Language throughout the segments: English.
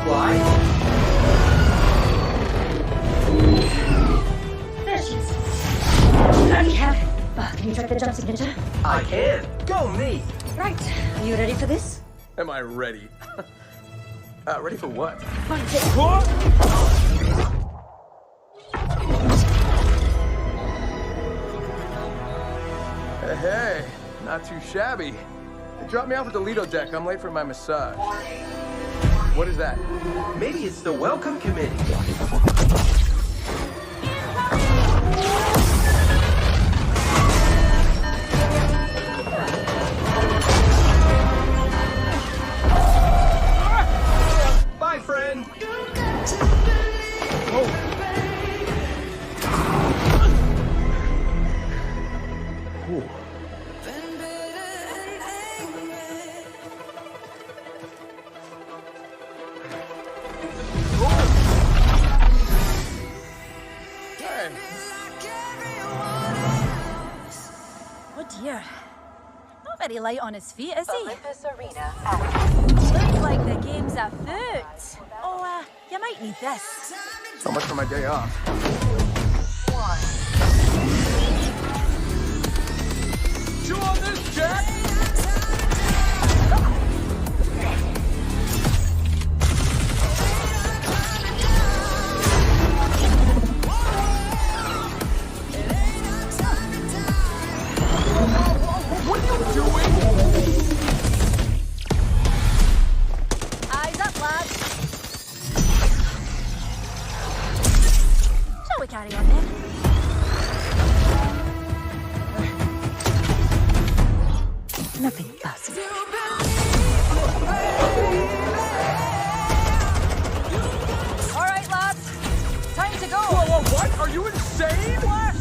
Why? There she is. There we have it. Can you track the jump signature? I can. Go me. Right. Are you ready for this? Am I ready? Ready for what? Find it. Hey, not too shabby. They dropped me off at the Lido deck. I'm late for my massage. What is that? Maybe it's the welcome committee. Bye, friend. Oh dear. Not very light on his feet, is he? Olympus Arena. Looks like the game's afoot. Oh, you might need this. So much for my day off. Chew on this, Jack! What are you doing? Eyes up, lads. Shall we carry on then? Nothing possible. All right, lads. Time to go. Whoa, what? Are you insane? What?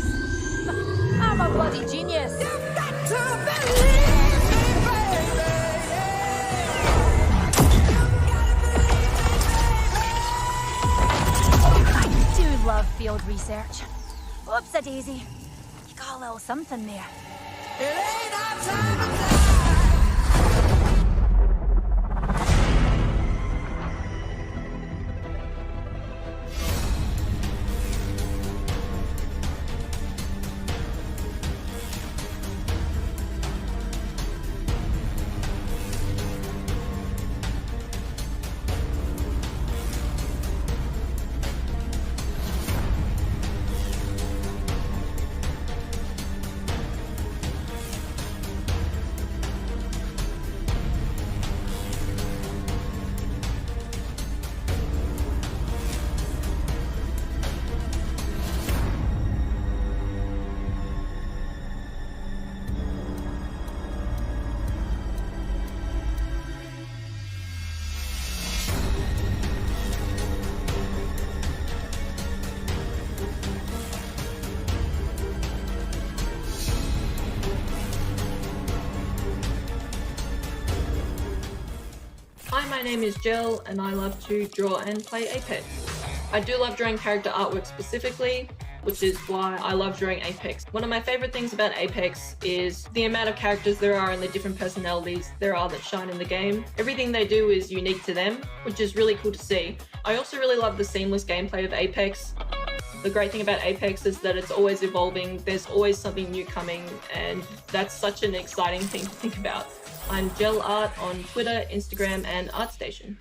I'm a bloody genius. I do love field research. Whoops-a-daisy. You got a little something there. Hi, my name is Jill, and I love to draw and play Apex. I do love drawing character artwork specifically, which is why I love drawing Apex. One of my favorite things about Apex is the amount of characters there are and the different personalities there are that shine in the game. Everything they do is unique to them, which is really cool to see. I also really love the seamless gameplay of Apex. The great thing about Apex is that it's always evolving, there's always something new coming, and that's such an exciting thing to think about. I'm Jill Art on Twitter, Instagram, and ArtStation.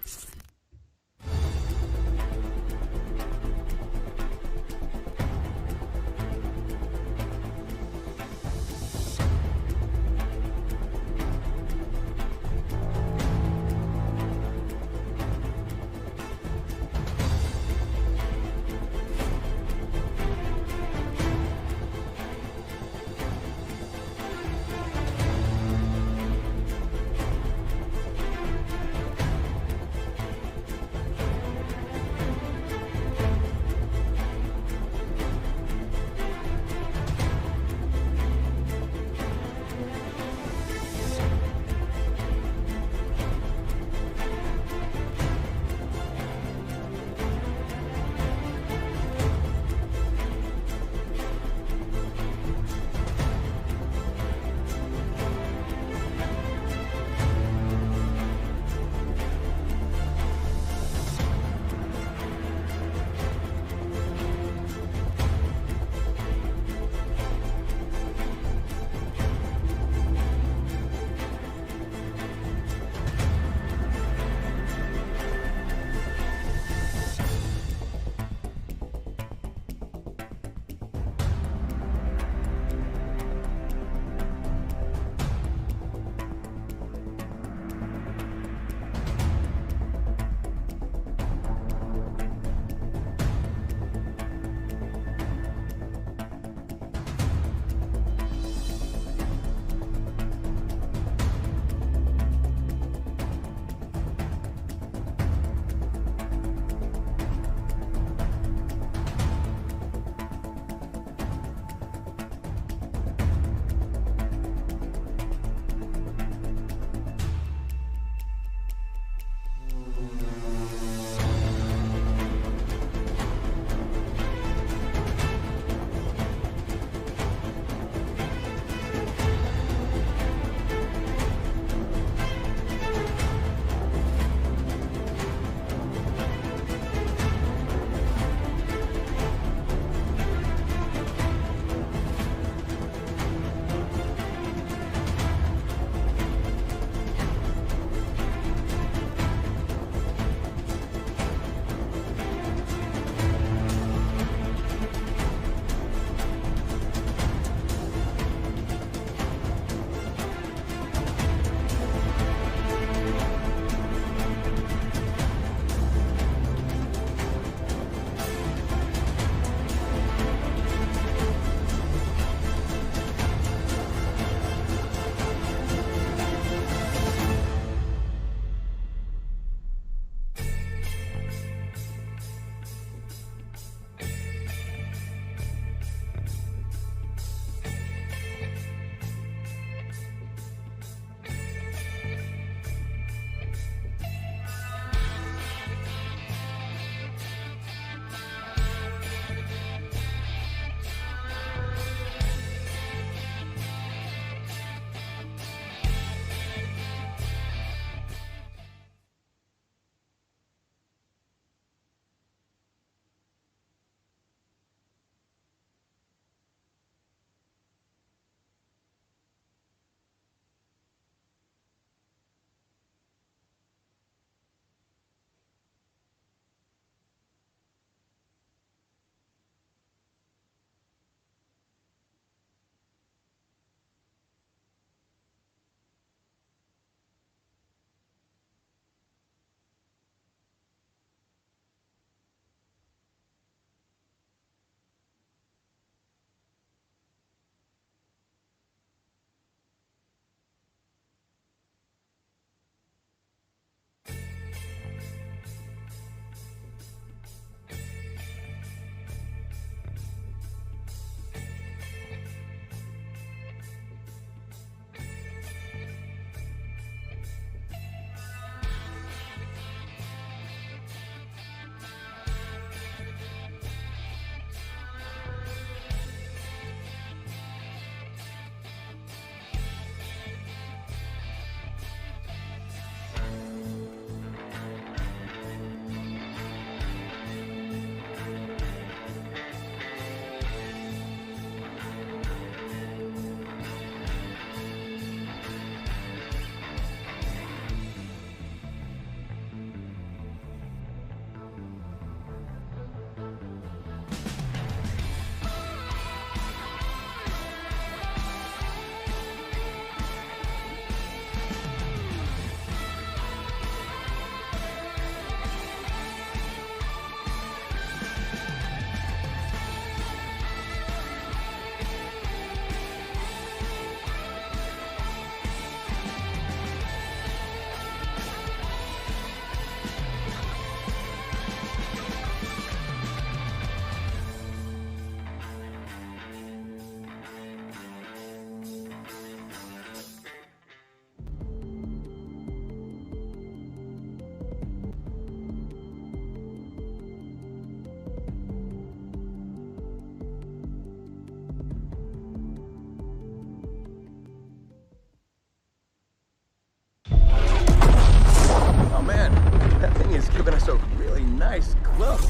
that's a really nice glove.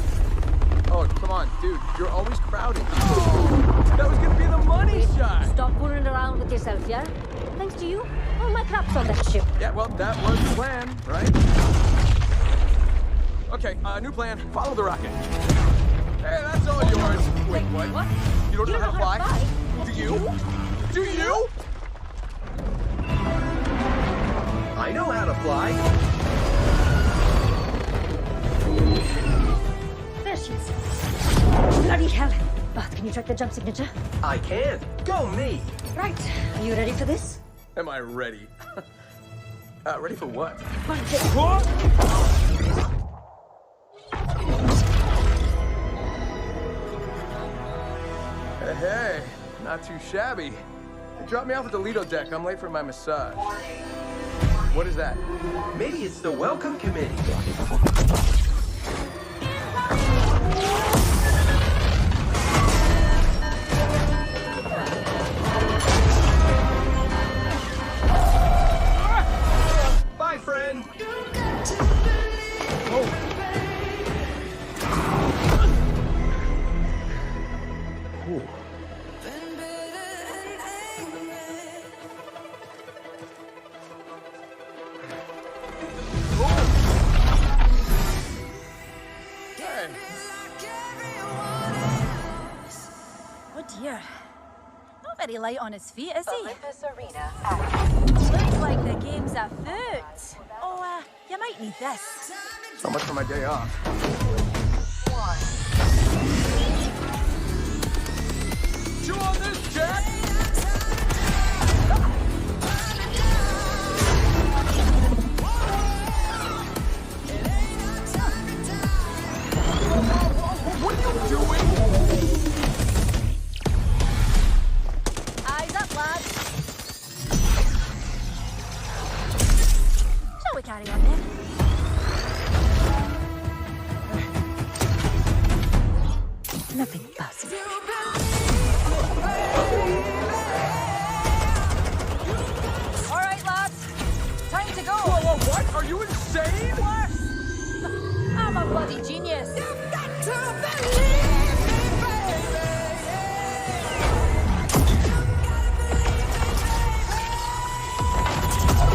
Oh, come on, dude. You're always crowding. That was gonna be the money shot. Stop fooling around with yourself, yeah? Thanks to you, all my crap's on that ship. Yeah, well, that was the plan, right? Okay, new plan. Follow the rocket. Hey, that's all yours. Wait, what? You don't know how to fly? Do you? Do you? I know how to fly. There she is. Bloody hell. Bath, can you track the jump signature? I can. Go me. Right. Are you ready for this? Am I ready? Ready for what? Come on, Jake. Hey, not too shabby. They dropped me off at the Lido deck. I'm late for my massage. What is that? Maybe it's the welcome committee. Bye, friend. Oh dear. Not very light on his feet, is he? Olympus Arena. Looks like the game's afoot. Oh, you might need this. So much for my day off. Chew on this, Jack! What are you doing? Eyes up, lads. Shall we carry on then? Nothing fast. All right, lads. Time to go. Whoa, what? Are you insane? What? I'm a bloody genius.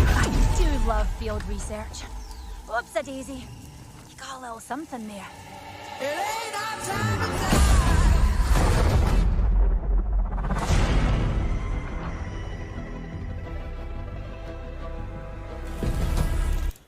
I do love field research. Oops, a daisy. You got a little something there.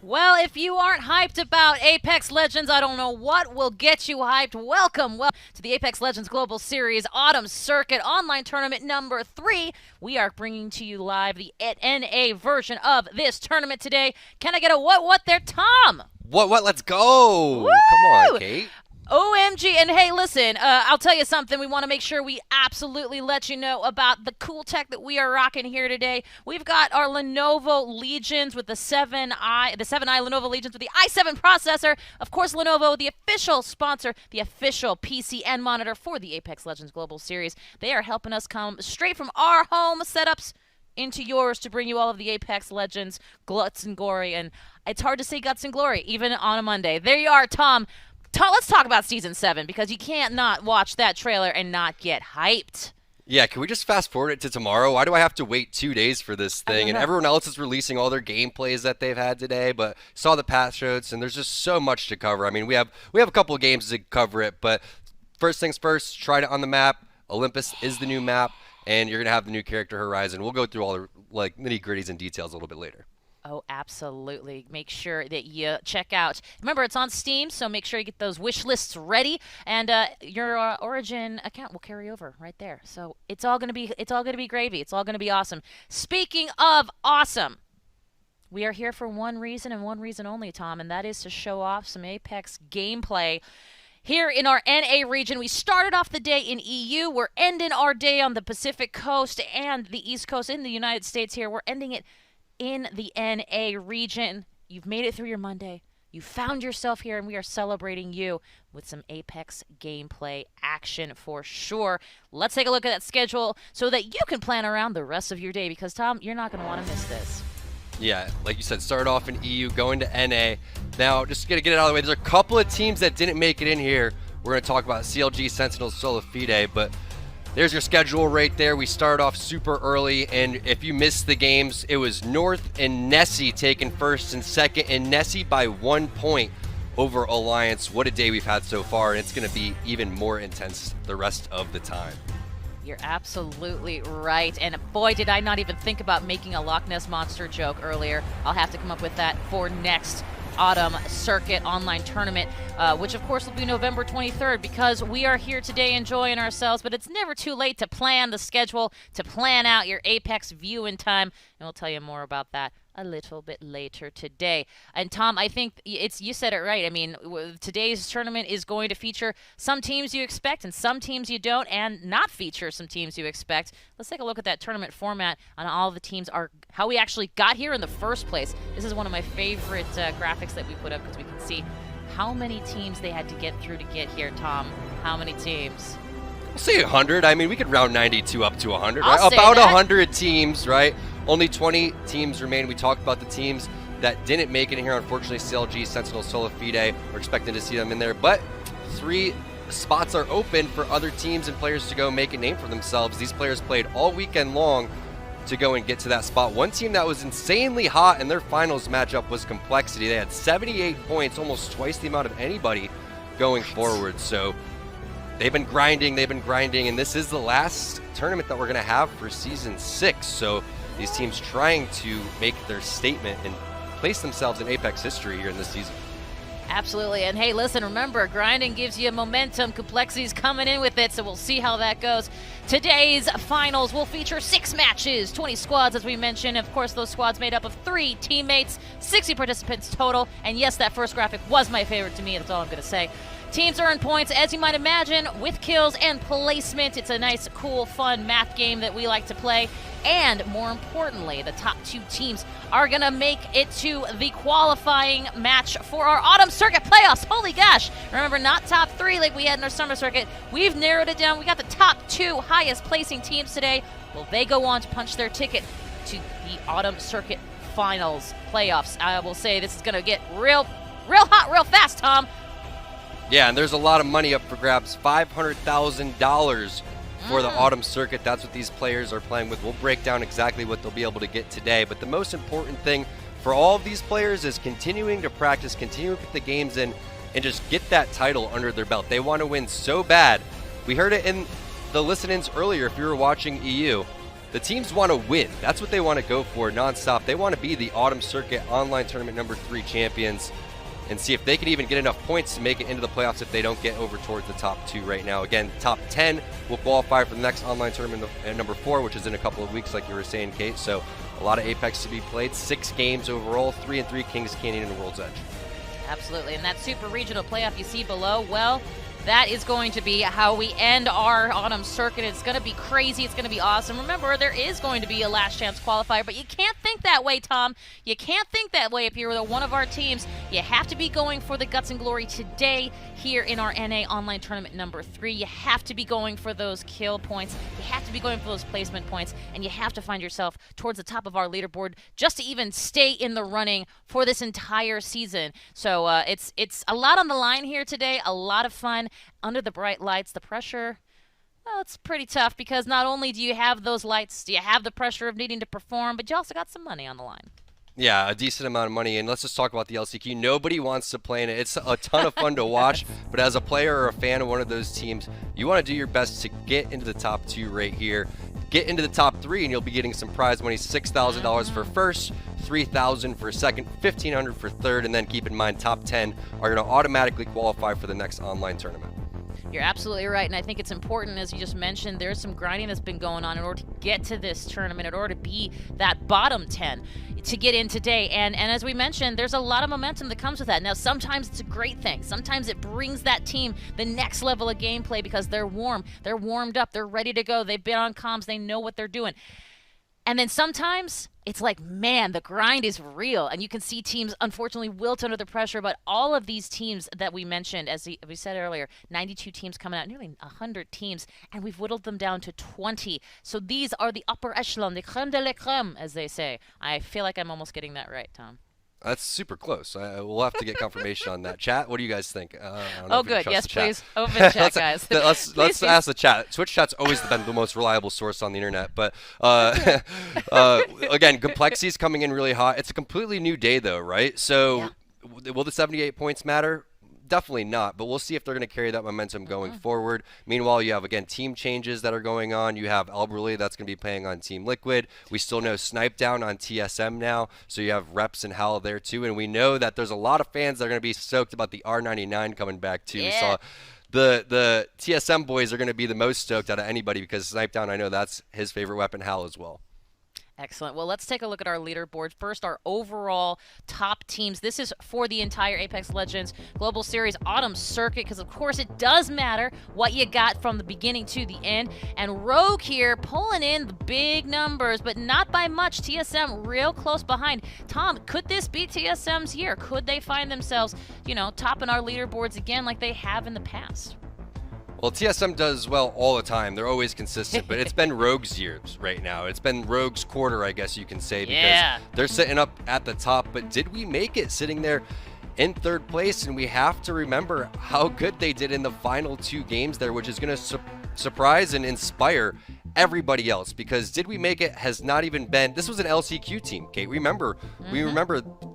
Well, if you aren't hyped about Apex Legends, I don't know what will get you hyped. Welcome to the Apex Legends Global Series Autumn Circuit Online Tournament number 3. We are bringing to you live the NA version of this tournament today. Can I get a what there, Tom? What? Let's go. Woo! Come on, Kate. OMG, and hey, listen, I'll tell you something. We want to make sure we absolutely let you know about the cool tech that we are rocking here today. We've got our Lenovo Legions with the 7i Lenovo Legions with the i7 processor. Of course, Lenovo, the official sponsor, the official PC and monitor for the Apex Legends Global Series. They are helping us come straight from our home setups into yours to bring you all of the Apex Legends guts and glory. And it's hard to say guts and glory, even on a Monday. There you are, Tom. Let's talk about Season 7, because you can't not watch that trailer and not get hyped. Yeah, can we just fast forward it to tomorrow? Why do I have to wait 2 days for this thing? And everyone else is releasing all their gameplays that they've had today, but saw the patch shows, and there's just so much to cover. I mean, we have a couple of games to cover it, but first things first, tried it on the map. Olympus is the new map, and you're going to have the new character Horizon. We'll go through all the nitty-gritties and details a little bit later. Oh, absolutely. Make sure that you check out. Remember, it's on Steam, so make sure you get those wish lists ready, and your Origin account will carry over right there. So it's all gonna be gravy. It's all gonna be awesome. Speaking of awesome, we are here for one reason and one reason only, Tom, and that is to show off some Apex gameplay. Here in our NA region, we started off the day in EU. We're ending our day on the Pacific Coast and the East Coast in the United States here. We're ending it in the NA region. You've made it through your Monday. You found yourself here, and we are celebrating you with some Apex gameplay action for sure. Let's take a look at that schedule so that you can plan around the rest of your day, because, Tom, you're not going to want to miss this. Yeah, like you said, started off in EU, going to NA. Now, just going to get it out of the way, there's a couple of teams that didn't make it in here. We're going to talk about CLG, Sentinels, Sola Fide, but there's your schedule right there. We started off super early, and if you missed the games, it was North and Nessie taking first and second, and Nessie by 1 point over Alliance. What a day we've had so far, and it's going to be even more intense the rest of the time. You're absolutely right. And boy, did I not even think about making a Loch Ness Monster joke earlier. I'll have to come up with that for next Autumn Circuit online tournament, which of course will be November 23rd, because we are here today enjoying ourselves, but it's never too late to plan the schedule, to plan out your Apex viewing time, and we'll tell you more about that a little bit later today. And Tom, I think you said it right. I mean, today's tournament is going to feature some teams you expect and some teams you don't, and not feature some teams you expect. Let's take a look at that tournament format on all the teams, how we actually got here in the first place. This is one of my favorite graphics that we put up, because we can see how many teams they had to get through to get here. Tom, how many teams? We'll say 100. I mean, we could round 92 up to 100, I'll right? say About that. 100 teams, right? Only 20 teams remain. We talked about the teams that didn't make it in here. Unfortunately, CLG, Sentinel, Sola Fide, we're expecting to see them in there. But 3 spots are open for other teams and players to go make a name for themselves. These players played all weekend long to go and get to that spot. One team that was insanely hot in their finals matchup was Complexity. They had 78 points, almost twice the amount of anybody going forward. So they've been grinding, and this is the last tournament that we're going to have for Season 6. So these teams trying to make their statement and place themselves in Apex history here in this season. Absolutely. And hey, listen, remember, grinding gives you momentum. Complexity's coming in with it, so we'll see how that goes. Today's finals will feature 6 matches, 20 squads, as we mentioned. Of course, those squads made up of 3 teammates, 60 participants total. And yes, that first graphic was my favorite to me. That's all I'm going to say. Teams earn points, as you might imagine, with kills and placement. It's a nice, cool, fun math game that we like to play. And more importantly, the top 2 teams are going to make it to the qualifying match for our Autumn Circuit playoffs. Holy gosh. Remember, not top 3 like we had in our Summer Circuit. We've narrowed it down. We got the top 2 highest placing teams today. Well, they go on to punch their ticket to the Autumn Circuit finals playoffs. I will say this is going to get real hot, real fast, Tom. Yeah, and there's a lot of money up for grabs. $500,000 for the Autumn Circuit. That's what these players are playing with. We'll break down exactly what they'll be able to get today. But the most important thing for all of these players is continuing to practice, continuing to put the games in, and just get that title under their belt. They want to win so bad. We heard it in the listen-ins earlier if you were watching EU. The teams want to win. That's what they want to go for nonstop. They want to be the Autumn Circuit Online Tournament number 3 champions, and see if they can even get enough points to make it into the playoffs if they don't get over towards the top 2 right now. Again, top 10 will qualify for the next online tournament at number 4, which is in a couple of weeks, like you were saying, Kate. So a lot of Apex to be played. 6 games overall, 3-3 Kings Canyon and World's Edge. Absolutely. And that super regional playoff you see below, well, that is going to be how we end our Autumn Circuit. It's going to be crazy. It's going to be awesome. Remember, there is going to be a last chance qualifier, but you can't think that way, Tom. You can't think that way if you're one of our teams. You have to be going for the guts and glory today here in our NA Online Tournament number 3. You have to be going for those kill points. You have to be going for those placement points, and you have to find yourself towards the top of our leaderboard just to even stay in the running for this entire season. So it's a lot on the line here today, a lot of fun. Under the bright lights, the pressure, well, it's pretty tough, because not only do you have those lights, do you have the pressure of needing to perform, but you also got some money on the line. Yeah, a decent amount of money, and let's just talk about the LCQ. Nobody wants to play in it. It's a ton of fun to watch, but as a player or a fan of one of those teams, you want to do your best to get into the top 2 right here. Get into the top 3, and you'll be getting some prize money: $6,000 for first, $3,000 for second, $1,500 for third, and then keep in mind, top 10 are going to automatically qualify for the next online tournament. You're absolutely right, and I think it's important, as you just mentioned, there's some grinding that's been going on in order to get to this tournament, in order to be that bottom 10 to get in today. And as we mentioned, there's a lot of momentum that comes with that. Now, sometimes it's a great thing. Sometimes it brings that team the next level of gameplay because they're warm, they're warmed up, they're ready to go, they've been on comms, they know what they're doing. And then sometimes it's like, man, the grind is real. And you can see teams, unfortunately, wilt under the pressure. But all of these teams that we mentioned, as we said earlier, 92 teams coming out, nearly 100 teams, and we've whittled them down to 20. So these are the upper echelon, the creme de la creme, as they say. I feel like I'm almost getting that right, Tom. That's super close. We'll have to get confirmation on that. Chat, what do you guys think? I don't know Oh, if we can good. trust Yes, the chat. please. Open chat, guys. Let's ask the chat. Twitch chat's always been the most reliable source on the internet. But again, complexity's coming in really hot. It's a completely new day, though, right? So will the 78 points matter? Definitely not, but we'll see if they're going to carry that momentum going forward. Meanwhile, you have, again, team changes that are going on. You have Alberley that's going to be playing on Team Liquid. We still know Snipe down on TSM now, so you have Reps and Hal there too. And we know that there's a lot of fans that are going to be stoked about the R99 coming back too. We saw the TSM boys are going to be the most stoked out of anybody because Snipe down, I know that's his favorite weapon, Hal as well. Excellent. Well, let's take a look at our leaderboard. First, our overall top teams. This is for the entire Apex Legends Global Series Autumn Circuit because, of course, it does matter what you got from the beginning to the end. And Rogue here pulling in the big numbers, but not by much. TSM real close behind. Tom, could this be TSM's year? Could they find themselves, topping our leaderboards again like they have in the past? Well, TSM does well all the time. They're always consistent, but it's been Rogue's years right now. It's been Rogue's quarter, I guess you can say, because they're sitting up at the top. But did we make it sitting there in third place? And we have to remember how good they did in the final 2 games there, which is going to surprise and inspire everybody else, because did we make it has not even been, this was an LCQ team, Kate. We remember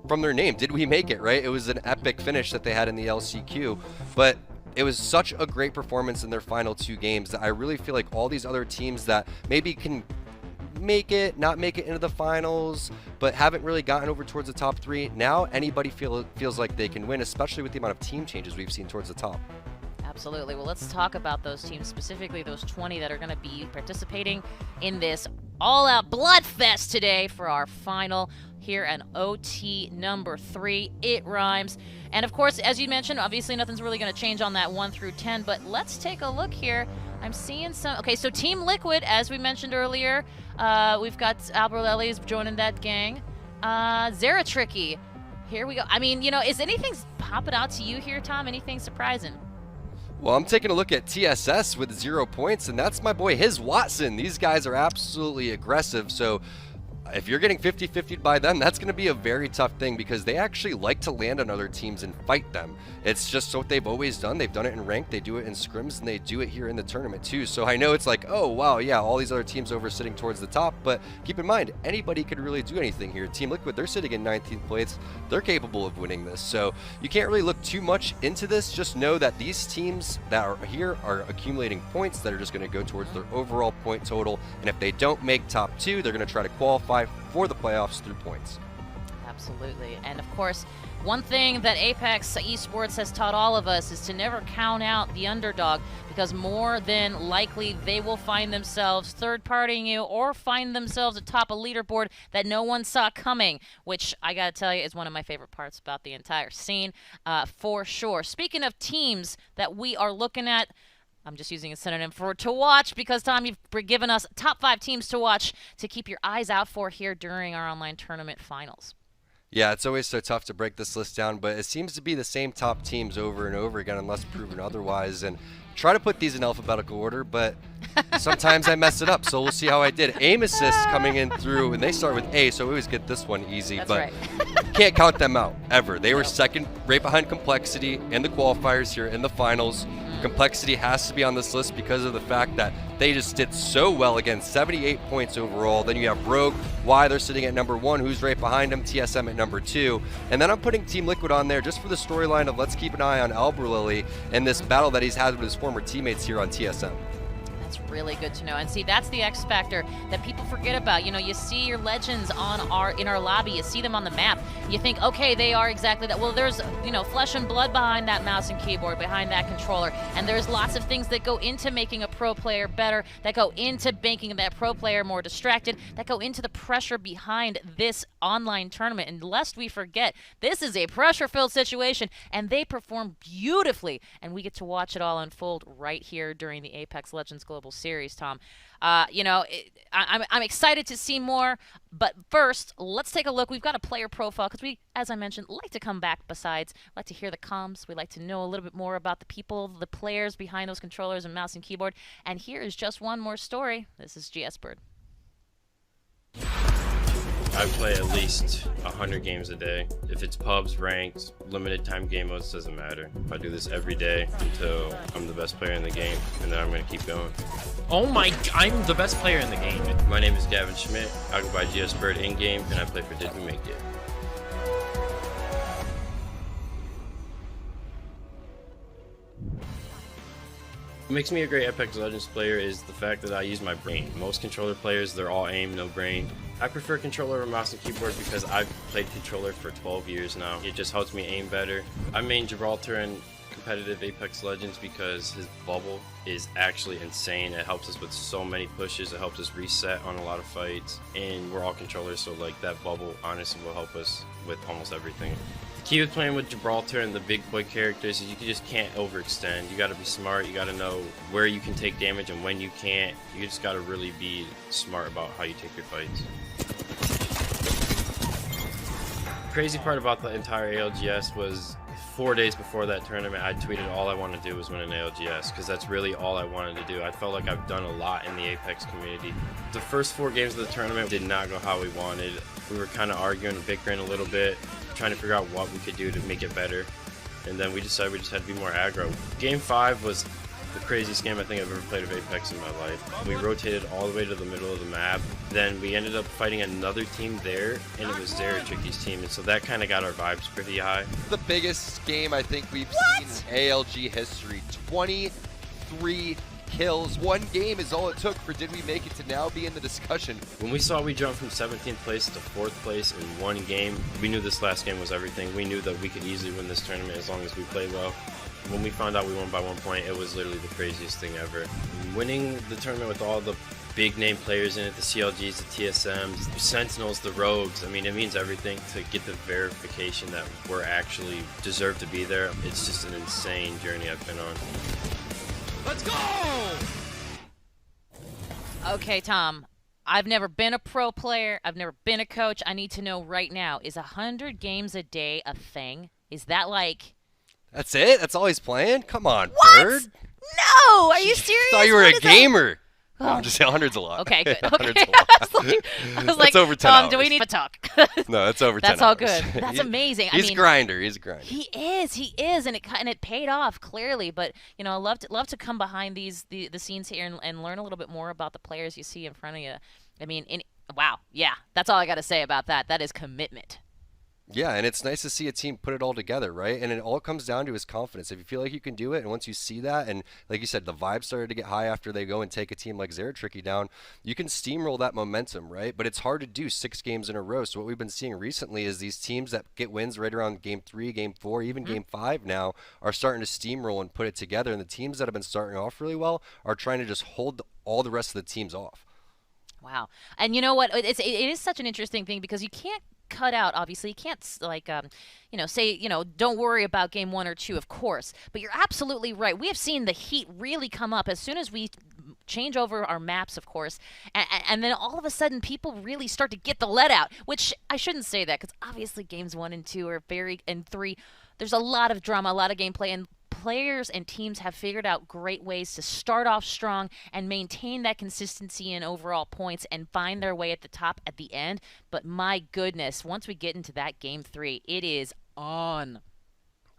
from their name, did we make it, right? It was an epic finish that they had in the LCQ, but it was such a great performance in their final 2 games that I really feel like all these other teams that maybe can make it, not make it into the finals, but haven't really gotten over towards the top 3, now anybody feels like they can win, especially with the amount of team changes we've seen towards the top. Absolutely. Well, let's talk about those teams, specifically those 20 that are going to be participating in this all-out bloodfest today for our final here at OT number 3. It rhymes. And of course, as you mentioned, obviously nothing's really going to change on that 1 through 10, but let's take a look here. I'm seeing some, okay, so Team Liquid, as we mentioned earlier, we've got Alberlelli's joining that gang. Zeratricky, here we go. I mean, is anything popping out to you here, Tom? Anything surprising? Well, I'm taking a look at TSS with 0 points, and that's my boy, his Watson. These guys are absolutely aggressive, so if you're getting 50-50'd by them, that's going to be a very tough thing because they actually like to land on other teams and fight them. It's just what they've always done. They've done it in ranked, they do it in scrims, and they do it here in the tournament too. So I know it's like, oh, wow, yeah, all these other teams over sitting towards the top, but keep in mind, anybody could really do anything here. Team Liquid, they're sitting in 19th place. They're capable of winning this. So you can't really look too much into this. Just know that these teams that are here are accumulating points that are just going to go towards their overall point total. And if they don't make top 2, they're going to try to qualify for the playoffs through points. Absolutely. And of course, one thing that Apex Esports has taught all of us is to never count out the underdog, because more than likely they will find themselves third-partying you or find themselves atop a leaderboard that no one saw coming, which I gotta tell you is one of my favorite parts about the entire scene, for sure. Speaking of teams that we are looking at, I'm just using a synonym for to watch because, Tom, you've given us top 5 teams to watch to keep your eyes out for here during our online tournament finals. Yeah, it's always so tough to break this list down, but it seems to be the same top teams over and over again unless proven otherwise. And try to put these in alphabetical order, but sometimes I mess it up, so we'll see how I did. Aim assists coming in through, and they start with A, so we always get this one easy. That's but right. Can't count them out, ever. They were second, right behind Complexity in the qualifiers here in the finals. Complexity has to be on this list because of the fact that they just did so well again, 78 points overall. Then you have Rogue, why they're sitting at number 1, who's right behind them, TSM at number 2. And then I'm putting Team Liquid on there just for the storyline of let's keep an eye on Alberlily and this battle that he's had with his former teammates here on TSM. That's really good to know. And see, that's the X factor that people forget about. You see your legends in our lobby, you see them on the map. You think, okay, they are exactly that. Well, there's, flesh and blood behind that mouse and keyboard, behind that controller. And there's lots of things that go into making a pro player better, that go into making that pro player more distracted, that go into the pressure behind this online tournament. And lest we forget, this is a pressure-filled situation, and they perform beautifully. And we get to watch it all unfold right here during the Apex Legends Global Global Series, Tom. I'm excited to see more, but first, let's take a look. We've got a player profile because we, as I mentioned, like to come back besides. We like to hear the comms. We like to know a little bit more about the people, the players behind those controllers and mouse and keyboard. And here is just one more story. This is GS Bird. I play at least 100 games a day. If it's pubs, ranked, limited time game modes, doesn't matter. I do this every day until I'm the best player in the game, and then I'm going to keep going. Oh my, I'm the best player in the game. My name is Gavin Schmidt. I go by GS Bird in-game, and I play for Did We Make It. What makes me a great Apex Legends player is the fact that I use my brain. Most controller players, they're all aim, no brain. I prefer controller over mouse and keyboard because I've played controller for 12 years now. It just helps me aim better. I main Gibraltar in competitive Apex Legends because his bubble is actually insane. It helps us with so many pushes. It helps us reset on a lot of fights. And we're all controllers, so like that bubble honestly will help us with almost everything. The key with playing with Gibraltar and the big boy characters is you just can't overextend. You gotta be smart, you gotta know where you can take damage and when you can't. You just gotta really be smart about how you take your fights. The crazy part about the entire ALGS was 4 days before that tournament, I tweeted all I wanted to do was win an ALGS because that's really all I wanted to do. I felt like I've done a lot in the Apex community. The first 4 games of the tournament did not go how we wanted. We were kind of arguing and bickering a little bit, trying to figure out what we could do to make it better. And then we decided we just had to be more aggro. Game 5 was the craziest game I think I've ever played of Apex in my life. We rotated all the way to the middle of the map. Then we ended up fighting another team there, and it was Zeratricky's team, and so that kind of got our vibes pretty high. The biggest game I think we've seen in ALG history. 23 kills. 1 game is all it took for Did We Make It to now be in the discussion. When we saw we jumped from 17th place to 4th place in 1 game, we knew this last game was everything. We knew that we could easily win this tournament as long as we played well. When we found out we won by 1 point, it was literally the craziest thing ever. Winning the tournament with all the big name players in it, the CLGs, the TSMs, the Sentinels, the Rogues, I mean, it means everything to get the verification that we're actually deserve to be there. It's just an insane journey I've been on. Let's go! Okay, Tom. I've never been a pro player. I've never been a coach. I need to know right now, is 100 games a day a thing? Is that like... That's it? That's all he's playing? Come on, What? Bird. No! Are you serious? I thought you were What a is that? gamer. No, I'm just saying 100's a lot. Okay, good. 100's Okay. a lot. I was like, That's over 10 Tom, hours. do we need to talk? No, that's over 10 That's all hours. good. That's amazing. I He's mean, a grinder. He's a grinder. He is, and it paid off clearly. But you know, I love to come behind the scenes here and learn a little bit more about the players you see in front of you. I mean, wow, yeah, that's all I got to say about that. That is commitment. Yeah, and it's nice to see a team put it all together, right? And it all comes down to his confidence. If you feel like you can do it, and once you see that, and like you said, the vibe started to get high after they go and take a team like Zeratricky down, you can steamroll that momentum, right? But it's hard to do 6 games in a row. So what we've been seeing recently is these teams that get wins right around game 3, game 4, even game 5 now are starting to steamroll and put it together. And the teams that have been starting off really well are trying to just hold all the rest of the teams off. Wow. And you know what? It is such an interesting thing because you can't cut out, obviously. You can't, like, say, don't worry about game 1 or 2, of course. But you're absolutely right. We have seen the heat really come up as soon as we change over our maps, of course. And then all of a sudden, people really start to get the let out, which I shouldn't say that because obviously games 1 and 2 are and 3, there's a lot of drama, a lot of gameplay, and players and teams have figured out great ways to start off strong and maintain that consistency in overall points and find their way at the top at the end. But my goodness, once we get into that game 3, it is on.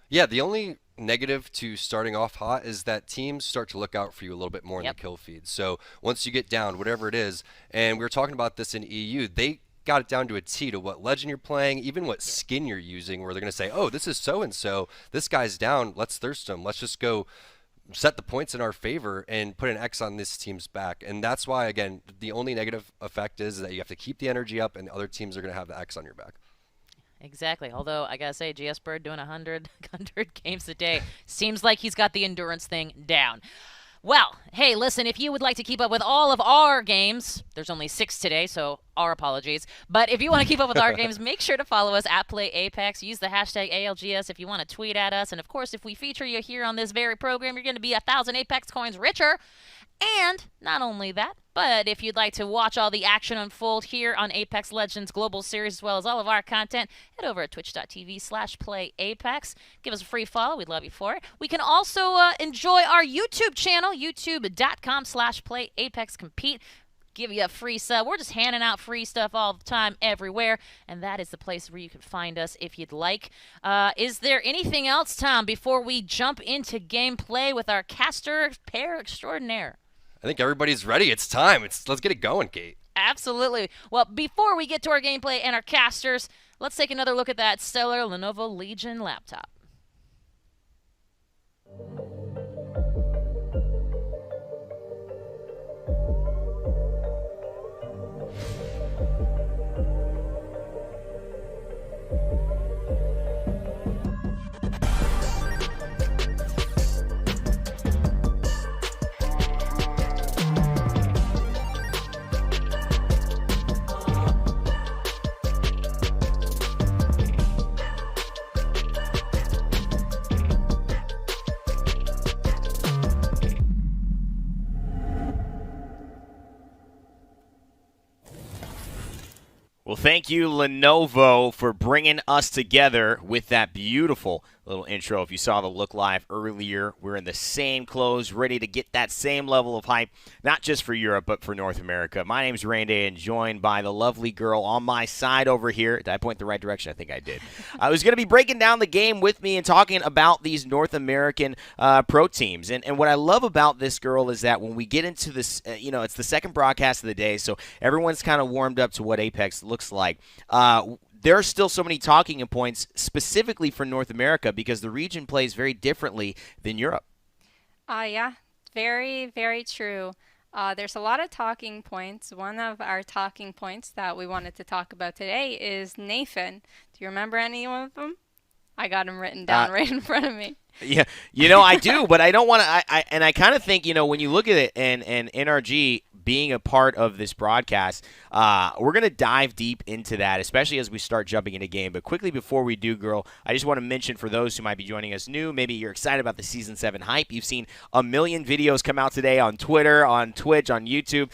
Yeah, the only negative to starting off hot is that teams start to look out for you a little bit more in the kill feed. So once you get down, whatever it is, and we were talking about this in EU, they got it down to a T to what legend you're playing, even what skin you're using, where they're going to say, oh, this is so-and-so, this guy's down, let's thirst him, let's just go set the points in our favor and put an X on this team's back. And that's why, again, the only negative effect is that you have to keep the energy up and other teams are going to have the X on your back. Exactly. Although, I got to say, GS Bird doing 100 games a day seems like he's got the endurance thing down. Well, hey, listen, if you would like to keep up with all of our games, there's only 6 today, so our apologies. But if you want to keep up with our games, make sure to follow us at Play Apex. Use the hashtag ALGS if you want to tweet at us. And, of course, if we feature you here on this very program, you're going to be 1,000 Apex coins richer. And not only that, but if you'd like to watch all the action unfold here on Apex Legends Global Series as well as all of our content, head over at twitch.tv/playapex. Give us a free follow. We'd love you for it. We can also enjoy our YouTube channel, youtube.com/playapexcompete. Give you a free sub. We're just handing out free stuff all the time, everywhere, and that is the place where you can find us if you'd like. Is there anything else, Tom, before we jump into gameplay with our caster pair extraordinaire? I think everybody's ready. It's time. Let's get it going, Kate. Absolutely. Well, before we get to our gameplay and our casters, let's take another look at that stellar Lenovo Legion laptop. Well, thank you, Lenovo, for bringing us together with that beautiful little intro. If you saw the Look Live earlier, we're in the same clothes, ready to get that same level of hype, not just for Europe, but for North America. My name's Randy, and joined by the lovely girl on my side over here. Did I point the right direction? I think I did. I was going to be breaking down the game with me and talking about these North American pro teams. And what I love about this girl is that when we get into this, it's the second broadcast of the day, so everyone's kind of warmed up to what Apex looks like. There are still so many talking points specifically for North America because the region plays very differently than Europe. Yeah, very, very true. There's a lot of talking points. One of our talking points that we wanted to talk about today is Nathan. Do you remember any of them? I got them written down right in front of me. Yeah, I do, but I don't want to. I kind of think, when you look at it and NRG being a part of this broadcast, we're going to dive deep into that, especially as we start jumping into game. But quickly before we do, girl, I just want to mention for those who might be joining us new, maybe you're excited about the Season 7 hype. You've seen a million videos come out today on Twitter, on Twitch, on YouTube.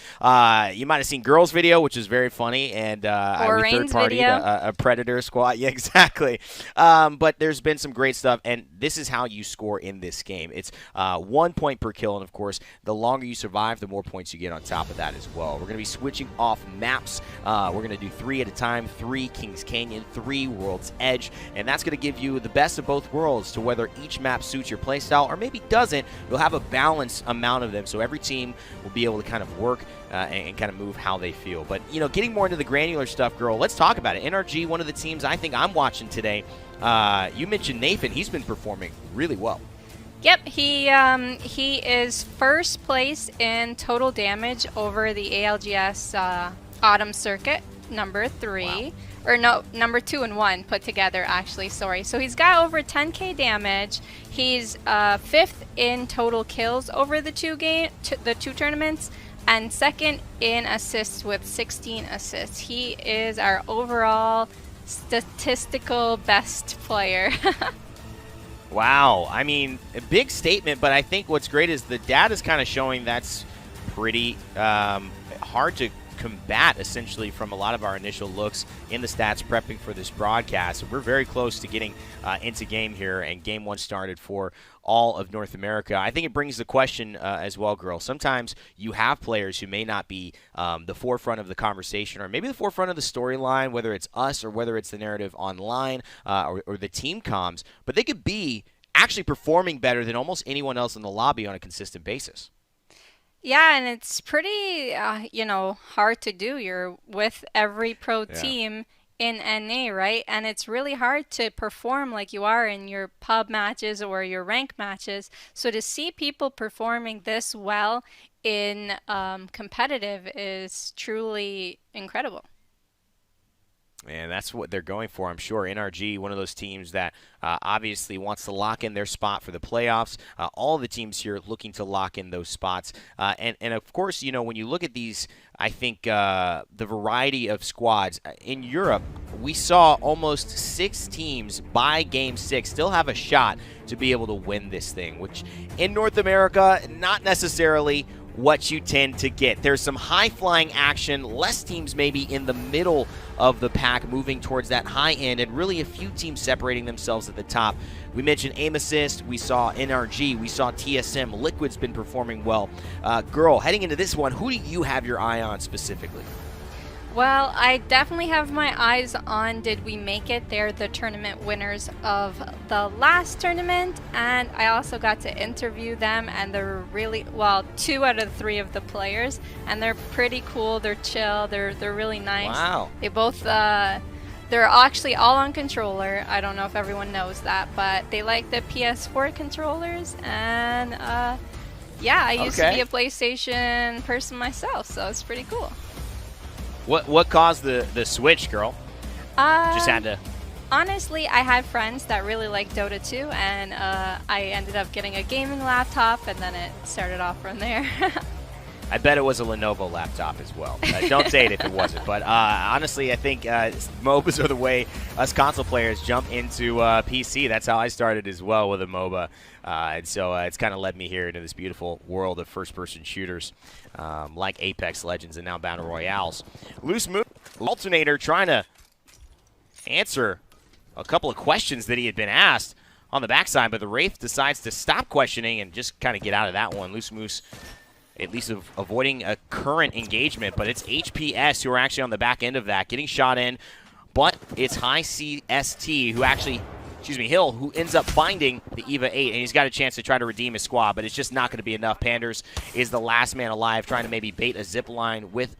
You might have seen Girl's video, which is very funny, and we third-partied a Predator squad. Yeah, exactly. But there's been some great stuff, and this is how you score in this game. It's 1 point per kill, and of course, the longer you survive, the more points you get on top of that as well. We're going to be switching off maps. We're going to do 3 at a time, 3 Kings Canyon, 3 World's Edge, and that's going to give you the best of both worlds to whether each map suits your playstyle or maybe doesn't. You'll have a balanced amount of them, so every team will be able to kind of work and kind of move how they feel. But, getting more into the granular stuff, girl, let's talk about it. NRG, one of the teams I think I'm watching today. You mentioned Nathan. He's been performing really well. Yep, he is first place in total damage over the ALGS Autumn Circuit, number 3. Wow. Or no, number 2 and 1 put together, actually, sorry. So he's got over 10k damage. He's 5th in total kills over the two tournaments, and 2nd in assists with 16 assists. He is our overall statistical best player. Wow. I mean, a big statement, but I think what's great is the data's kind of showing that's pretty hard to combat, essentially, from a lot of our initial looks in the stats prepping for this broadcast. We're very close to getting into game here, and game 1 started for all of North America. I think it brings the question as well, girl. Sometimes you have players who may not be the forefront of the conversation or maybe the forefront of the storyline, whether it's us or whether it's the narrative online or the team comms, but they could be actually performing better than almost anyone else in the lobby on a consistent basis. Yeah, and it's pretty, hard to do. You're with every pro team in NA, right? And it's really hard to perform like you are in your pub matches or your rank matches. So to see people performing this well in competitive is truly incredible. And that's what they're going for, I'm sure. NRG, one of those teams that obviously wants to lock in their spot for the playoffs. All the teams here looking to lock in those spots. And of course, you know, when you look at these, I think the variety of squads in Europe, we saw almost 6 teams by Game 6 still have a shot to be able to win this thing, which in North America, not necessarily what you tend to get. There's some high-flying action, less teams maybe in the middle of the pack moving towards that high end, and really a few teams separating themselves at the top. We mentioned Aim Assist, we saw NRG, we saw TSM. Liquid's been performing well. Girl, heading into this one, who do you have your eye on specifically? Well, I definitely have my eyes on Did We Make It. They're the tournament winners of the last tournament, and I also got to interview them, and they're really, well, 2 out of 3 of the players, and they're pretty cool, they're chill, they're really nice. Wow. They both, they're actually all on controller. I don't know if everyone knows that, but they like the PS4 controllers, and yeah, I used to be a PlayStation person myself, so it's pretty cool. What caused the switch, girl? Just had to. Honestly, I had friends that really liked Dota 2, and I ended up getting a gaming laptop, and then it started off from there. I bet it was a Lenovo laptop as well. Don't say it if it wasn't. But honestly, I think MOBAs are the way us console players jump into PC. That's how I started as well with a MOBA. And so it's kind of led me here into this beautiful world of first-person shooters like Apex Legends and now Battle Royales. Loose Move, Alternator trying to answer a couple of questions that he had been asked on the backside, but the Wraith decides to stop questioning and just kind of get out of that one. Loose Moose at least avoiding a current engagement, but it's HPS who are actually on the back end of that, getting shot in, but it's High CST who actually, Hill, who ends up finding the EVA 8, and he's got a chance to try to redeem his squad, but it's just not going to be enough. Panders is the last man alive, trying to maybe bait a zip line with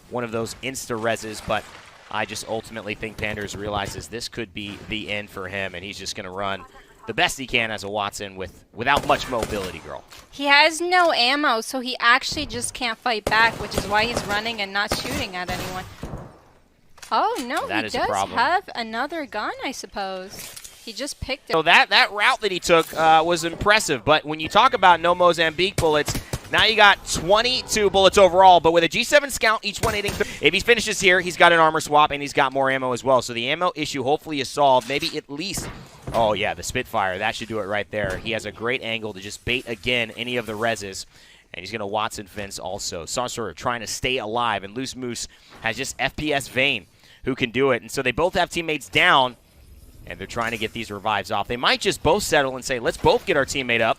one of those insta-reses, but I just ultimately think Panders realizes this could be the end for him, and he's just going to run the best he can as a Watson without much mobility, girl. He has no ammo, so he actually just can't fight back, which is why he's running and not shooting at anyone. Oh, no, he does have another gun, I suppose. He just picked it. So that route that he took was impressive, but when you talk about no Mozambique bullets, now you got 22 bullets overall, but with a G7 Scout, each one hitting. If he finishes here, he's got an armor swap, and he's got more ammo as well. So the ammo issue hopefully is solved. Maybe at least, oh yeah, the Spitfire. That should do it right there. He has a great angle to just bait again any of the reses. And he's going to Watson fence also. Sorcerer trying to stay alive, and Loose Moose has just FPS Vayne who can do it. And so they both have teammates down, and they're trying to get these revives off. They might just both settle and say, let's both get our teammate up,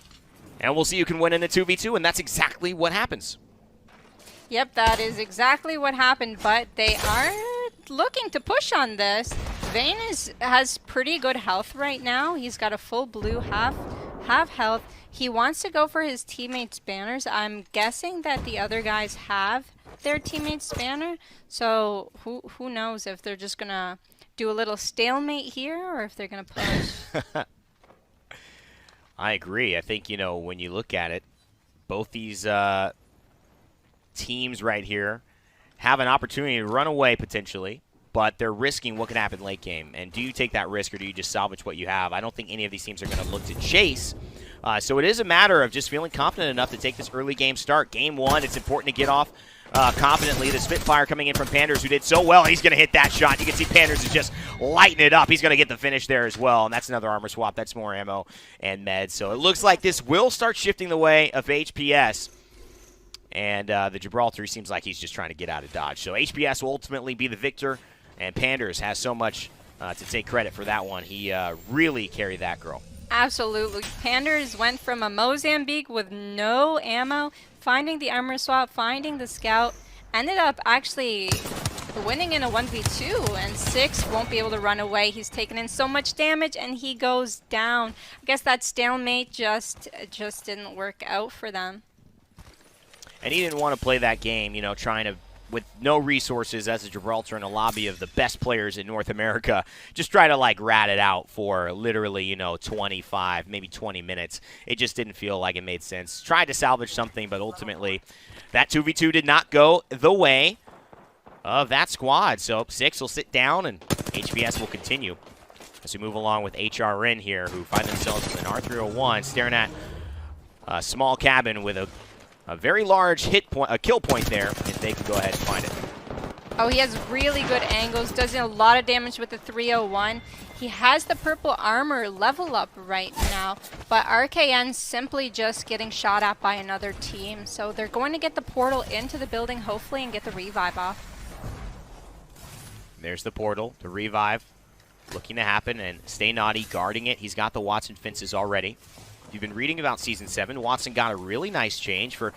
and we'll see who can win in a 2v2, and that's exactly what happens. Yep, that is exactly what happened, but they are looking to push on this. Vayne has pretty good health right now. He's got a full blue half health. He wants to go for his teammates' banners. I'm guessing that the other guys have their teammates' banner, so who knows if they're just going to do a little stalemate here or if they're going to push. I agree. I think, when you look at it, both these teams right here have an opportunity to run away potentially, but they're risking what can happen late game. And do you take that risk or do you just salvage what you have? I don't think any of these teams are going to look to chase. So it is a matter of just feeling confident enough to take this early game start. Game 1, it's important to get off confidently. The Spitfire coming in from Panders, who did so well. He's going to hit that shot. You can see Panders is just lighting it up. He's going to get the finish there as well, and that's another armor swap. That's more ammo and meds. So it looks like this will start shifting the way of HPS, and the Gibraltar seems like he's just trying to get out of dodge. So HPS will ultimately be the victor, and Panders has so much to take credit for that one. He really carried that, girl. Absolutely. Panders went from a Mozambique with no ammo, finding the armor swap, finding the scout, ended up actually winning in a 1v2, and 6 won't be able to run away. He's taken in so much damage, and he goes down. I guess that stalemate just didn't work out for them. And he didn't want to play that game, trying to, with no resources as a Gibraltar in a lobby of the best players in North America, just try to rat it out for literally 25, maybe 20 minutes. It just didn't feel like it made sense. Tried to salvage something, but ultimately that 2v2 did not go the way of that squad. So 6 will sit down, and HBS will continue as we move along with HRN here, who find themselves in an R301 staring at a small cabin with a very large hit point, a kill point there, if they can go ahead and find it. Oh, he has really good angles, does a lot of damage with the 301. He has the purple armor level up right now, but RKN simply just getting shot at by another team. So they're going to get the portal into the building, hopefully, and get the revive off. There's the portal, the revive looking to happen, and Stay Naughty guarding it. He's got the Watson fences already. If you've been reading about Season 7, Watson got a really nice change for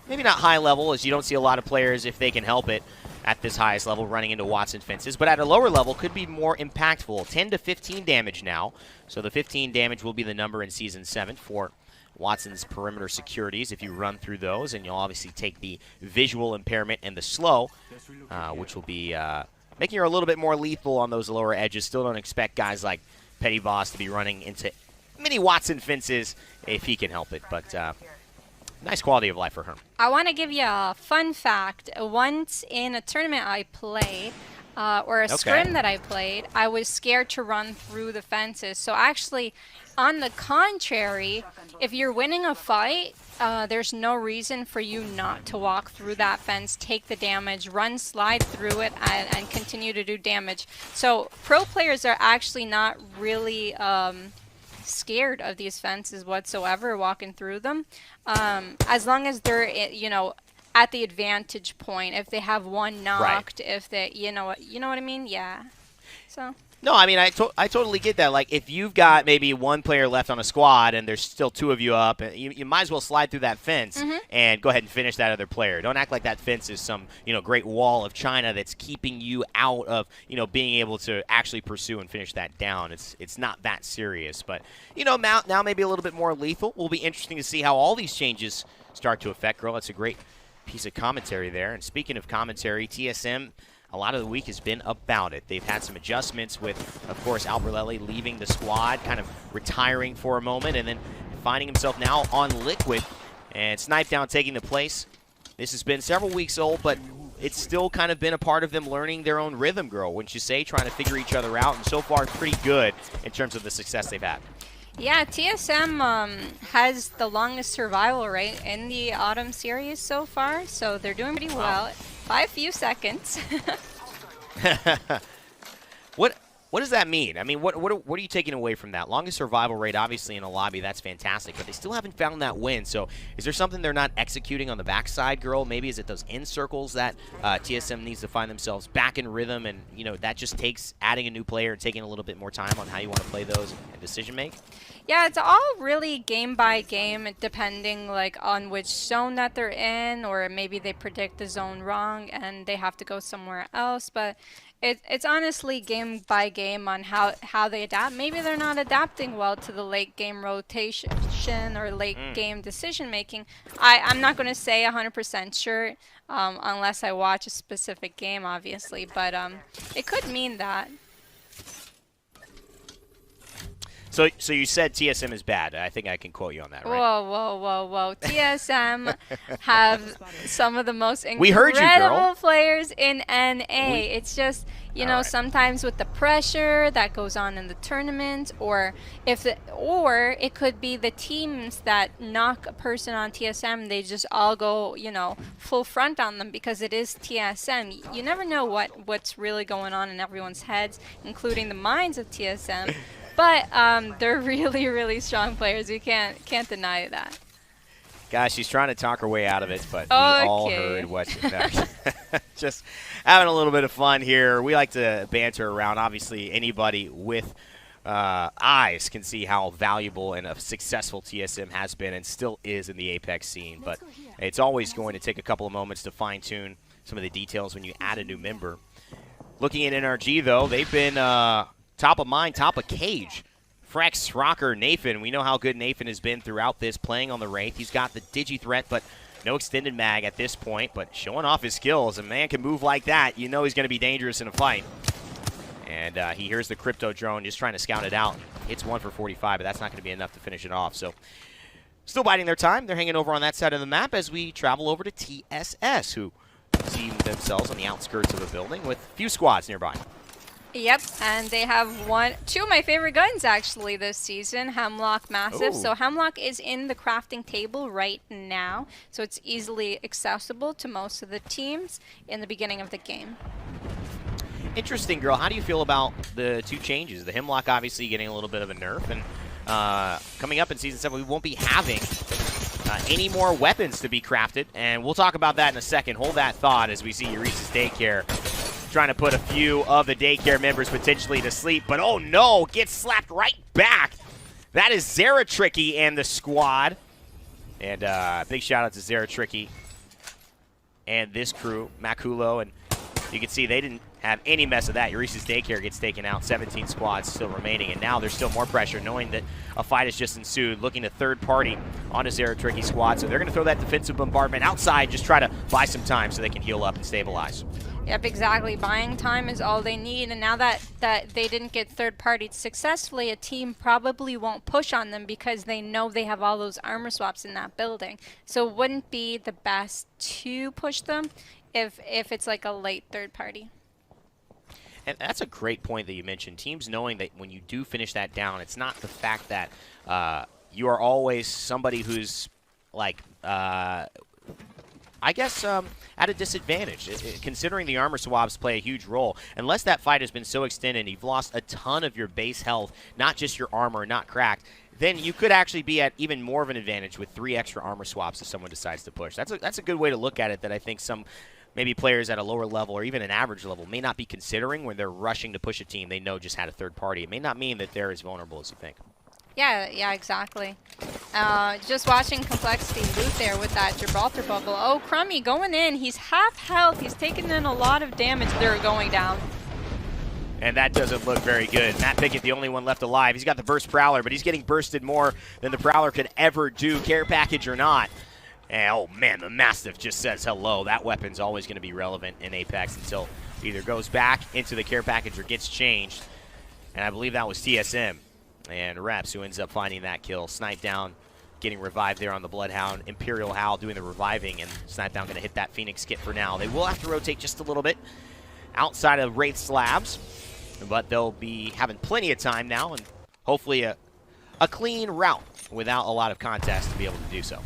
maybe not high level, as you don't see a lot of players, if they can help it, at this highest level running into Watson fences, but at a lower level could be more impactful. 10 to 15 damage now, so the 15 damage will be the number in Season 7 for Watson's perimeter securities if you run through those, and you'll obviously take the visual impairment and the slow, which will be making her a little bit more lethal on those lower edges. Still don't expect guys like Petty Boss to be running into many Watson fences if he can help it, but nice quality of life for her. I want to give you a fun fact. Once in a tournament I played, or a scrim that I played, I was scared to run through the fences. So actually, on the contrary, if you're winning a fight, there's no reason for you not to walk through that fence, take the damage, run, slide through it, and continue to do damage. So pro players are actually not really scared of these fences whatsoever, walking through them, as long as they're, you know, at the advantage point. If they have one knocked, right. If they, you know what I mean? Yeah. So. No, I mean, I totally get that. Like, if you've got maybe one player left on a squad and there's still 2 of you up, you might as well slide through that fence and go ahead and finish that other player. Don't act like that fence is some, great wall of China that's keeping you out of, being able to actually pursue and finish that down. It's not that serious. But, now maybe a little bit more lethal. Will be interesting to see how all these changes start to affect. Girl, that's a great piece of commentary there. And speaking of commentary, TSM, a lot of the week has been about it. They've had some adjustments with, of course, Alberlelli leaving the squad, kind of retiring for a moment, and then finding himself now on Liquid, and Snipe Down taking the place. This has been several weeks old, but it's still kind of been a part of them learning their own rhythm, girl, wouldn't you say? Trying to figure each other out, and so far pretty good in terms of the success they've had. Yeah, TSM has the longest survival rate in the Autumn series so far, so they're doing pretty well by a few seconds. What does that mean? I mean, what are you taking away from that? Longest survival rate, obviously, in a lobby, that's fantastic, but they still haven't found that win. So is there something they're not executing on the backside, girl? Maybe is it those end circles that TSM needs to find themselves back in rhythm, and, that just takes adding a new player and taking a little bit more time on how you want to play those and decision make? Yeah, it's all really game by game, depending on which zone that they're in, or maybe they predict the zone wrong and they have to go somewhere else. But it's honestly game by game on how they adapt. Maybe they're not adapting well to the late game rotation or late game decision making. I'm not going to say 100% sure unless I watch a specific game, obviously, but it could mean that. So you said TSM is bad. I think I can quote you on that, right? Whoa. TSM have some of the most incredible we heard you, girl. Players in NA. It's just, sometimes with the pressure that goes on in the tournament, or it could be the teams that knock a person on TSM, they just all go, full front on them because it is TSM. You never know what's really going on in everyone's heads, including the minds of TSM. But they're really, really strong players. You can't deny that. Guys, she's trying to talk her way out of it, but we all heard what she said. Just having a little bit of fun here. We like to banter around. Obviously, anybody with eyes can see how valuable and successful TSM has been and still is in the Apex scene. But it's always going to take a couple of moments to fine-tune some of the details when you add a new member. Looking at NRG, though, they've been top of mind, top of cage. Frex, Rocker, Nathan. We know how good Nathan has been throughout this, playing on the Wraith. He's got the Digi threat, but no extended mag at this point, but showing off his skills. A man can move like that. You know he's going to be dangerous in a fight. And he hears the crypto drone, just trying to scout it out. Hits 1 for 45, but that's not going to be enough to finish it off. So still biding their time. They're hanging over on that side of the map as we travel over to TSS, who see themselves on the outskirts of a building with a few squads nearby. Yep, and they have two of my favorite guns actually this season, Hemlock Massive. Ooh. So Hemlock is in the crafting table right now, so it's easily accessible to most of the teams in the beginning of the game. Interesting, girl. How do you feel about the two changes? The Hemlock obviously getting a little bit of a nerf, and coming up in Season 7, we won't be having any more weapons to be crafted, and we'll talk about that in a second. Hold that thought as we see Euresis Daycare trying to put a few of the daycare members potentially to sleep, but oh no, gets slapped right back. That is Zeratricky and the squad. And big shout out to Zeratricky and this crew, Makulo, and you can see they didn't have any mess of that. Euresis Daycare gets taken out, 17 squads still remaining, and now there's still more pressure knowing that a fight has just ensued, looking to third party on a Zeratricky squad, so they're going to throw that defensive bombardment outside, just try to buy some time so they can heal up and stabilize. Yep, exactly. Buying time is all they need, and now that they didn't get third-partied successfully, a team probably won't push on them because they know they have all those armor swaps in that building. So it wouldn't be the best to push them if it's like a late third party. And that's a great point that you mentioned. Teams knowing that when you do finish that down, it's not the fact that you are always somebody who's like I guess at a disadvantage, considering the armor swaps play a huge role. Unless that fight has been so extended and you've lost a ton of your base health, not just your armor, not cracked, then you could actually be at even more of an advantage with 3 extra armor swaps if someone decides to push. That's a good way to look at it that I think some maybe players at a lower level or even an average level may not be considering when they're rushing to push a team they know just had a third party. It may not mean that they're as vulnerable as you think. Yeah, exactly. Just watching Complexity loot there with that Gibraltar bubble. Oh, Crummy going in. He's half health. He's taking in a lot of damage. They're going down. And that doesn't look very good. Matt Pickett, the only one left alive. He's got the burst Prowler, but he's getting bursted more than the Prowler could ever do, care package or not. And, oh, man, the Mastiff just says hello. That weapon's always going to be relevant in Apex until it either goes back into the care package or gets changed. And I believe that was TSM. And Reps, who ends up finding that kill. Snipe down, getting revived there on the Bloodhound. Imperial Howl doing the reviving, and Snipe down going to hit that Phoenix kit for now. They will have to rotate just a little bit outside of Wraith slabs, but they'll be having plenty of time now and hopefully a clean route without a lot of contest to be able to do so.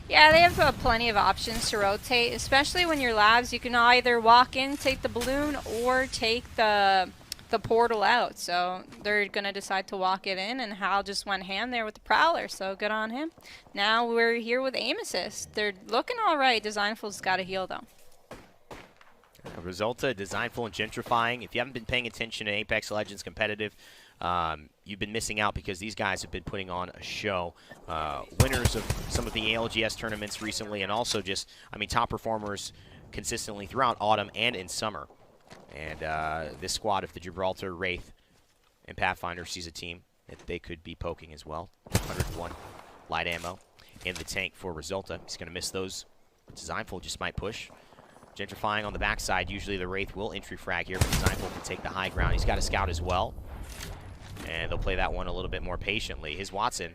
Yeah, they have plenty of options to rotate, especially when you're labs. You can either walk in, take the balloon, or take the portal out. So they're going to decide to walk it in, and Hal just went ham there with the Prowler, so good on him. Now we're here with aim assist. They're looking all right. Designful's got to heal, though. Resulta, Designful, and Gentrifying. If you haven't been paying attention to Apex Legends competitive, you've been missing out because these guys have been putting on a show. Winners of some of the ALGS tournaments recently, and also just, I mean, top performers consistently throughout autumn and in summer. And this squad of the Gibraltar, Wraith, and Pathfinder sees a team that they could be poking as well. 101 light ammo in the tank for Resulta. He's going to miss those. Designful just might push. Gentrifying on the backside. Usually the Wraith will entry frag here, but Designful can take the high ground. He's got a scout as well. And they'll play that one a little bit more patiently. His Watson,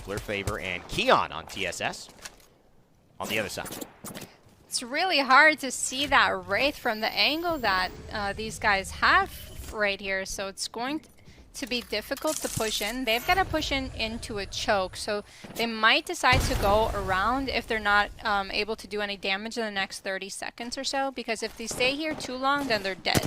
Fleur Favor, and Keon on TSS on the other side. It's really hard to see that Wraith from the angle that these guys have right here, so it's going to be difficult to push in. They've got to push in into a choke, so they might decide to go around if they're not able to do any damage in the next 30 seconds or so, because if they stay here too long, then they're dead.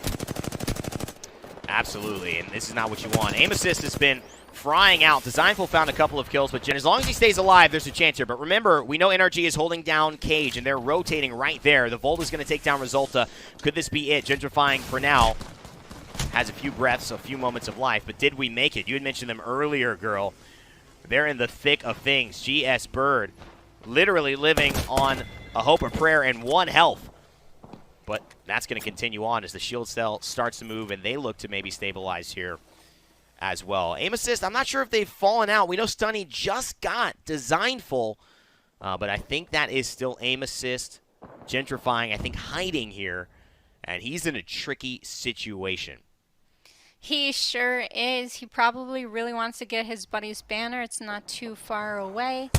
Absolutely, and this is not what you want. Aim assist has been frying out. Designful found a couple of kills, but as long as he stays alive, there's a chance here. But remember, we know NRG is holding down Cage, and they're rotating right there. The Volt is going to take down Resulta. Could this be it? Gentrifying for now has a few breaths, a few moments of life, but did we make it? You had mentioned them earlier, girl. They're in the thick of things. GS Bird literally living on a hope, a prayer, and 1 health. But that's going to continue on as the shield cell starts to move, and they look to maybe stabilize here as well. Aim assist, I'm not sure if they've fallen out. We know Stunny just got Designful, but I think that is still aim assist. Gentrifying, I think, hiding here, and he's in a tricky situation. He sure is. He probably really wants to get his buddy's banner. It's not too far away.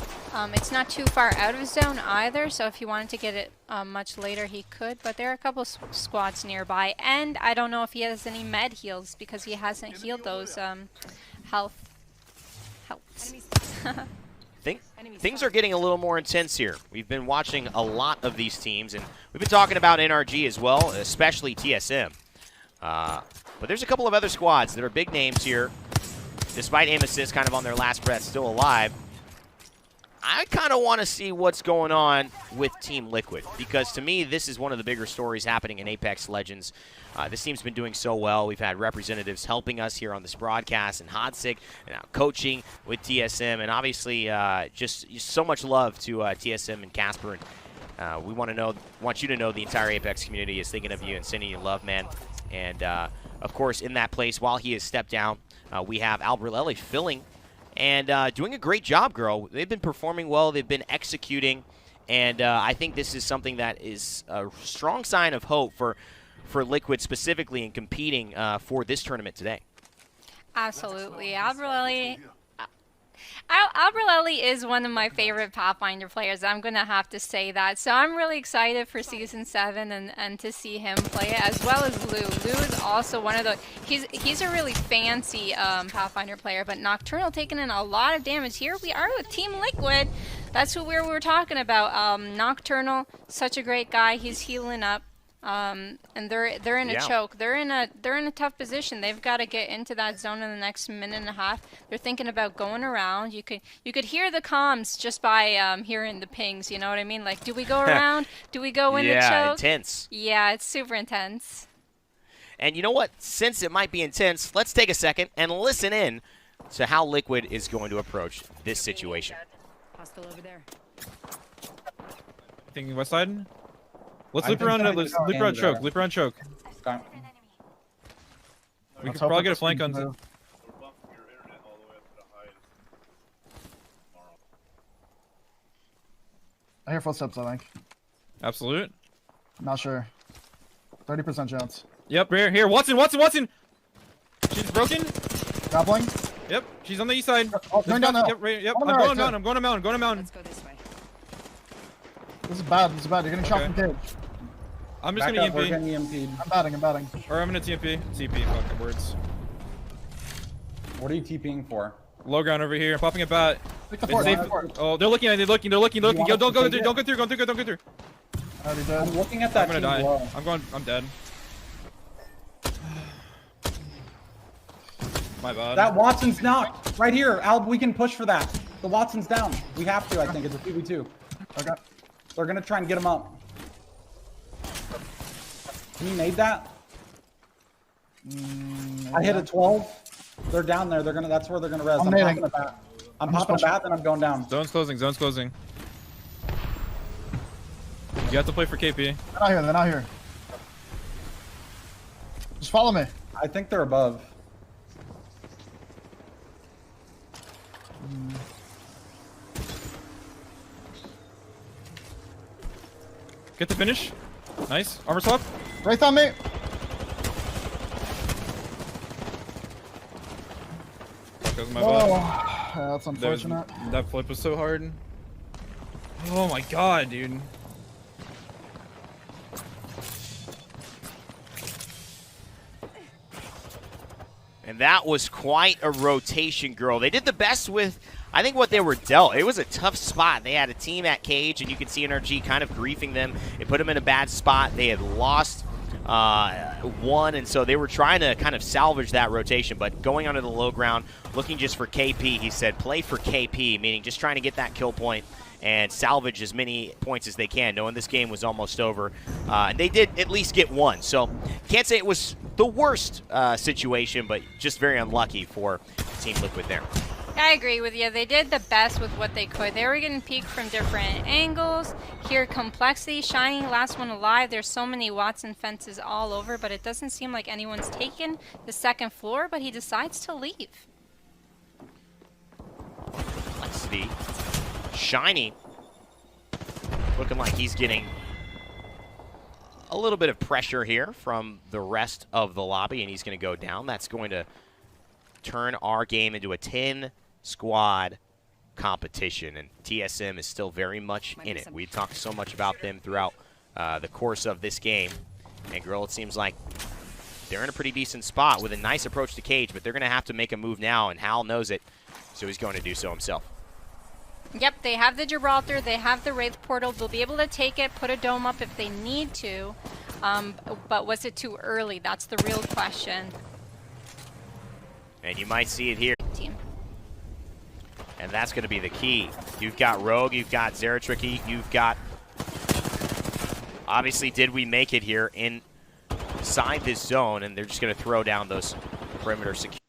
It's not too far out of zone either, so if he wanted to get it much later, he could. But there are a couple squads nearby, and I don't know if he has any med heals because he hasn't healed those healths. Things are getting a little more intense here. We've been watching a lot of these teams, and we've been talking about NRG as well, especially TSM. But there's a couple of other squads that are big names here. Despite aim assist kind of on their last breath, still alive. I kind of want to see what's going on with Team Liquid, because to me, this is one of the bigger stories happening in Apex Legends. This team's been doing so well. We've had representatives helping us here on this broadcast, and Hodsik, and now coaching with TSM, and obviously just so much love to TSM and Casper. And we want you to know the entire Apex community is thinking of you and sending you love, man. And of course, in that place, while he has stepped down, we have Albrelelli filling and doing a great job, girl. They've been performing well. They've been executing. And I think this is something that is a strong sign of hope for Liquid specifically in competing for this tournament today. Absolutely. Albrelelli is one of my favorite Pathfinder players. I'm going to have to say that. So I'm really excited for Season 7 and to see him play it, as well as Lou. Lou is also one of the... He's a really fancy Pathfinder player, but Nocturnal taking in a lot of damage. Here we are with Team Liquid. That's who we were talking about. Nocturnal, such a great guy. He's healing up. And they're in a choke. They're in a tough position. They've got to get into that zone in the next minute and a half. They're thinking about going around. You could hear the comms just by hearing the pings. You know what I mean? Like, do we go around? Do we go in the choke? Yeah, intense. Yeah, it's super intense. And you know what? Since it might be intense, let's take a second and listen in to how Liquid is going to approach this situation. Hostile over there. Thinking west side. Let's loop around. Let's loop around choke. Loop around choke. Okay. We could probably get a flank on. I hear footsteps, I think. Absolute. Not sure. 30% chance. Yep, here. Watson! She's broken. Grappling. Yep, she's on the east side. Oh, going down now. Yep, I'm going down. I'm going to mountain. Let's go this way. This is bad. You're getting shot from cage. I'm just gonna EMP. We're getting EMP'd. I'm batting. Or I'm gonna TMP. TP, fucking words. What are you TPing for? Low ground over here. I'm popping a bat. It's safe. Oh, they're looking. Yo, don't go through. Don't go through. Already dead. I'm looking at that. I'm gonna die. Below. I'm dead. My bad. That Watson's knocked. Right here. Alb, we can push for that. The Watson's down. We have to, I think. It's a 2v2. Okay. They're gonna try and get him up. Can you nade that? I hit a 12. They're down there. That's where they're gonna res. I'm popping a bat. I'm popping a bat, then I'm going down. Zone's closing. You have to play for KP. They're not here. Just follow me. I think they're above. Get the finish. Nice. Armor swap. Right on me. Goes my butt. Yeah, that's unfortunate. That flip was so hard. Oh my god, dude. And that was quite a rotation, girl. They did the best with, I think, what they were dealt. It was a tough spot. They had a team at cage, and you can see NRG kind of griefing them. It put them in a bad spot. They had lost one, and so they were trying to kind of salvage that rotation. But going onto the low ground, looking just for KP, he said, play for KP, meaning just trying to get that kill point and salvage as many points as they can, knowing this game was almost over. And they did at least get one. So can't say it was the worst situation, but just very unlucky for Team Liquid there. I agree with you. They did the best with what they could. They were getting peeked from different angles. Here, Complexity, Shining, last one alive. There's so many Watson fences all over, but it doesn't seem like anyone's taken the second floor, but he decides to leave. Complexity. Shiny. Looking like he's getting a little bit of pressure here from the rest of the lobby, and he's going to go down. That's going to turn our game into a 10-squad competition, and TSM is still very much in it. We've talked so much about them throughout the course of this game, and Girl, it seems like they're in a pretty decent spot with a nice approach to Cage, but they're going to have to make a move now, and Hal knows it, so he's going to do so himself. Yep, they have the Gibraltar, they have the Wraith Portal. They'll be able to take it, put a dome up if they need to. But was it too early? That's the real question. And you might see it here. Team. And that's going to be the key. You've got Rogue, you've got Zeratricky, you've got... Obviously, did we make it here inside this zone? And they're just going to throw down those perimeter security.